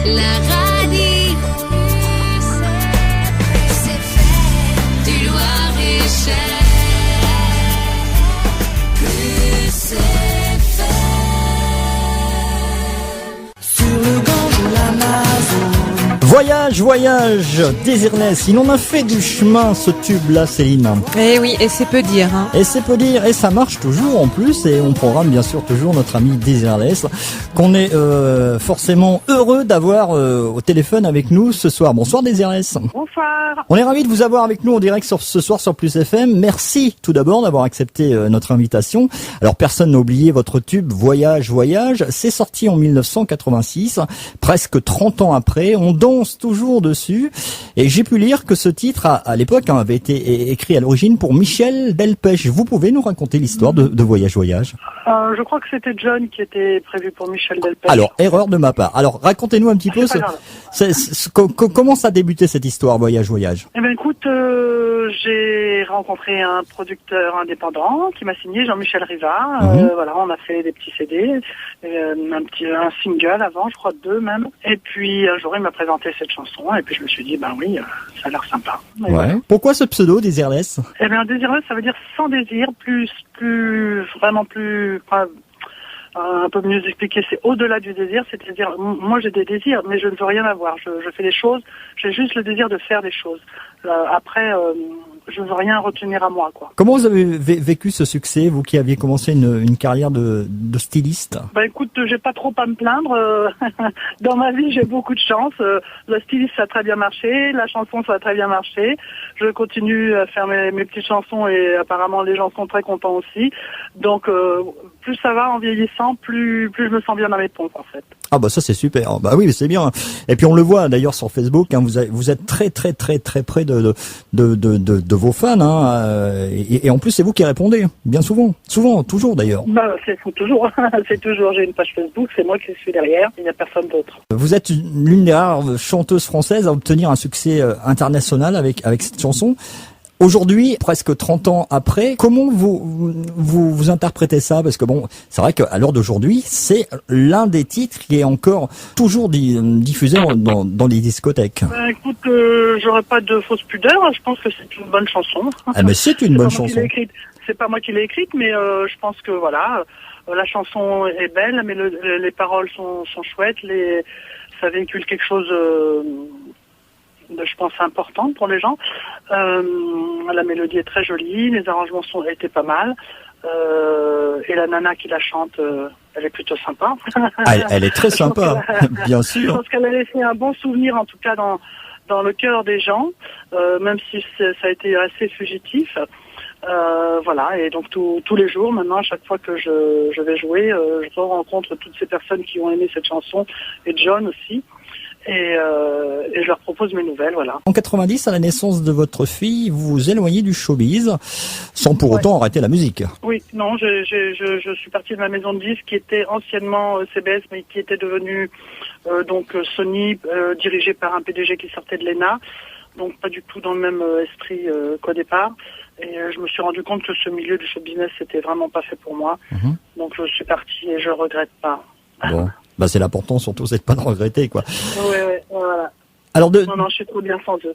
La radio, c'est fait du Loir-et-Cher. Plus c'est fait. Sur le Gange, l'Amazon. Voyage, Désirless, il en a fait du chemin ce tube-là, Céline. Eh oui, et c'est peu dire. Hein. Et c'est peu dire, et ça marche toujours en plus, et on programme bien sûr toujours notre ami Désirless, qu'on est forcément heureux d'avoir au téléphone avec nous ce soir. Bonsoir Désirless. Bonsoir. On est ravis de vous avoir avec nous en direct ce soir sur Plus FM. Merci tout d'abord d'avoir accepté notre invitation. Alors personne n'a oublié votre tube Voyage, c'est sorti en 1986, presque 30 ans après, on danse toujours dessus, et j'ai pu lire que ce titre à l'époque avait été écrit à l'origine pour Michel Delpech. Vous pouvez nous raconter l'histoire de Voyage. Je crois que c'était John qui était prévu pour Michel Delpech. Alors, erreur de ma part. Alors, racontez-nous un petit peu comment ça a débuté cette histoire, Voyage. Eh ben écoute, j'ai rencontré un producteur indépendant qui m'a signé, Jean-Michel Riva. Voilà, on a fait des petits CD, un single avant, je crois 2 même. Et puis un jour, il m'a présenté cette chanson, et puis je me suis dit, ben oui, ça a l'air sympa. Ouais. Voilà. Pourquoi ce pseudo, Désirless? Eh bien, Désirless, ça veut dire sans désir, un peu mieux expliqué, c'est au-delà du désir, c'est-à-dire, moi j'ai des désirs, mais je ne veux rien avoir. Je fais des choses, j'ai juste le désir de faire des choses. Après, je ne veux rien retenir à moi, quoi. Comment vous avez vécu ce succès, vous qui aviez commencé une carrière de styliste? Bah écoute, j'ai pas trop à me plaindre. Dans ma vie, j'ai beaucoup de chance. Le styliste, ça a très bien marché. La chanson, ça a très bien marché. Je continue à faire mes petites chansons, et apparemment les gens sont très contents aussi. Donc, plus ça va en vieillissant, plus je me sens bien dans mes pompes, en fait. Ah bah ça c'est super. Bah oui, c'est bien. Et puis on le voit d'ailleurs sur Facebook, hein, vous êtes très près de vos fans, hein, et en plus c'est vous qui répondez bien souvent, toujours d'ailleurs. Bah c'est toujours, j'ai une page Facebook, c'est moi qui suis derrière, il n'y a personne d'autre. Vous êtes l'une des rares chanteuses françaises à obtenir un succès international avec cette chanson. Aujourd'hui, presque 30 ans après, comment vous interprétez ça? Parce que bon, c'est vrai qu'à l'heure d'aujourd'hui, c'est l'un des titres qui est encore toujours diffusé dans les discothèques. Écoute, j'aurais pas de fausse pudeur, je pense que c'est une bonne chanson. Ah mais c'est une bonne chanson. C'est pas moi qui l'ai écrite, mais je pense que voilà, la chanson est belle, mais les paroles sont chouettes, ça véhicule quelque chose je pense important pour les gens. La mélodie est très jolie, les arrangements étaient pas mal, et la nana qui la chante, elle est plutôt sympa. Elle est très sympa, bien sûr. Je pense qu'elle a laissé un bon souvenir, en tout cas dans le cœur des gens, même si ça a été assez fugitif. Voilà, et donc tous les jours maintenant, à chaque fois que je vais jouer, je rencontre toutes ces personnes qui ont aimé cette chanson, et John aussi. Et je leur propose mes nouvelles, voilà. En 90, à la naissance de votre fille, vous vous éloignez du showbiz, sans pour autant arrêter la musique. Oui, non, je suis partie de ma maison de disques qui était anciennement CBS, mais qui était devenue donc Sony, dirigée par un PDG qui sortait de l'ENA, donc pas du tout dans le même esprit qu'au départ. Et je me suis rendu compte que ce milieu du show business, c'était vraiment pas fait pour moi. Donc je suis partie et je regrette pas. Bon. Bah c'est l'important surtout, c'est de pas de regretter, quoi. Oui, voilà. Alors non, je suis trop bien sans eux.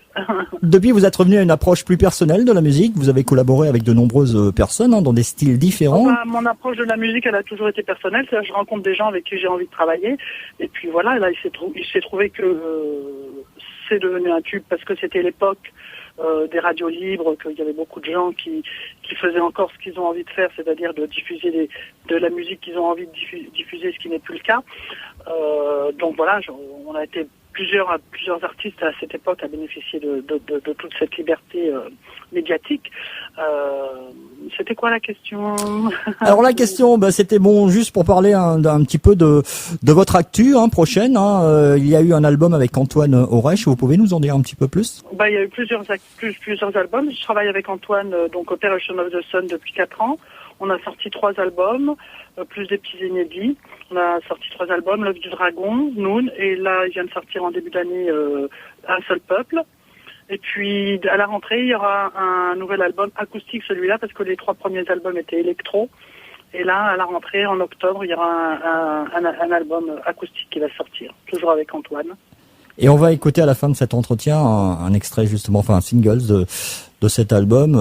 Depuis, vous êtes revenu à une approche plus personnelle de la musique. Vous avez collaboré avec de nombreuses personnes, hein, dans des styles différents. Enfin, mon approche de la musique, elle a toujours été personnelle. C'est-à-dire, je rencontre des gens avec qui j'ai envie de travailler. Et puis voilà, là, il s'est trouvé que c'est devenu un tube parce que c'était l'époque des radios libres, qu'il y avait beaucoup de gens qui faisaient encore ce qu'ils ont envie de faire, c'est-à-dire de diffuser de la musique qu'ils ont envie de diffuser, ce qui n'est plus le cas. Donc voilà, on a été plusieurs artistes à cette époque à bénéficier de toute cette liberté médiatique. C'était quoi la question? Alors la question, c'était juste pour parler un petit peu de votre actu prochaine. Il y a eu un album avec Antoine Orech. Vous pouvez nous en dire un petit peu plus? Il y a eu plusieurs albums. Je travaille avec Antoine, donc Operation of the Sun, depuis 4 ans. On a sorti 3 albums, plus des petits inédits. On a sorti 3 albums, L'œuf du dragon, Noon, et là, il vient de sortir en début d'année Un seul peuple. Et puis, à la rentrée, il y aura un nouvel album acoustique, celui-là, parce que les 3 premiers albums étaient électro. Et là, à la rentrée, en octobre, il y aura un album acoustique qui va sortir, toujours avec Antoine. Et on va écouter à la fin de cet entretien un extrait justement, enfin un single de cet album.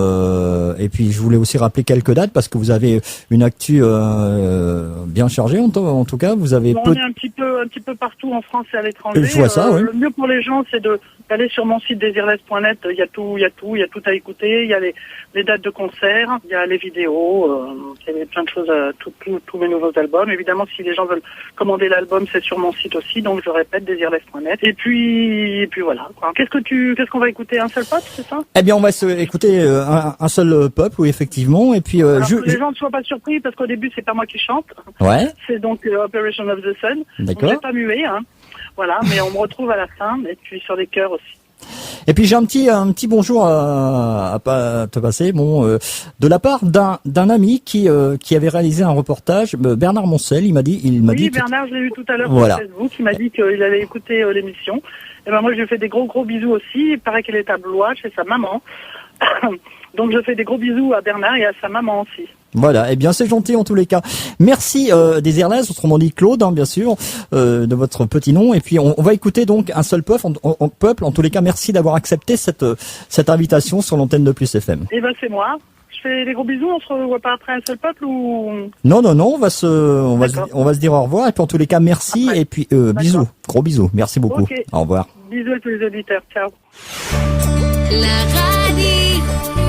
Et puis je voulais aussi rappeler quelques dates parce que vous avez une actu bien chargée en tout cas. Vous avez On est un petit peu partout en France et à l'étranger. Je vois ça, oui. Le mieux pour les gens, c'est d'aller sur mon site desireless.net. Il y a tout à écouter. Il y a les dates de concert, il y a les vidéos, il y a plein de choses, tous mes nouveaux albums. Évidemment, si les gens veulent commander l'album, c'est sur mon site aussi. Donc je répète, desireless.net. Et puis voilà, quoi. Qu'est-ce qu'on va écouter? Un seul pop, c'est ça? Eh bien, on va écouter un seul pop, oui, effectivement. Et puis, alors, que les gens ne soient pas surpris parce qu'au début, c'est pas moi qui chante. Ouais. C'est donc Operation of the Sun. D'accord. Donc, j'ai pas mué, hein. Voilà, mais on me retrouve à la fin, et puis sur les chœurs aussi. Et puis j'ai un petit bonjour à te passer, de la part d'un ami qui avait réalisé un reportage, Bernard Moncel. Il m'a dit. Oui, Bernard, je l'ai eu tout à l'heure sur Facebook. Il m'a dit qu'il allait écouter l'émission. Et ben moi, je lui fais des gros bisous aussi. Il paraît qu'elle est à Blois chez sa maman. Donc je fais des gros bisous à Bernard et à sa maman aussi. Voilà, eh bien c'est gentil en tous les cas. Merci Desireless, autrement dit Claude, bien sûr, de votre petit nom. Et puis on va écouter donc un seul peuple. En tous les cas, merci d'avoir accepté cette invitation sur l'antenne de Plus FM. Eh ben c'est moi. Je fais des gros bisous. On se revoit pas après un seul peuple ou Non, on va se dire au revoir. Et puis en tous les cas, merci. Après. Et puis bisous, gros bisous. Merci beaucoup. Okay. Au revoir. Bisous à tous les auditeurs. Ciao. La radio.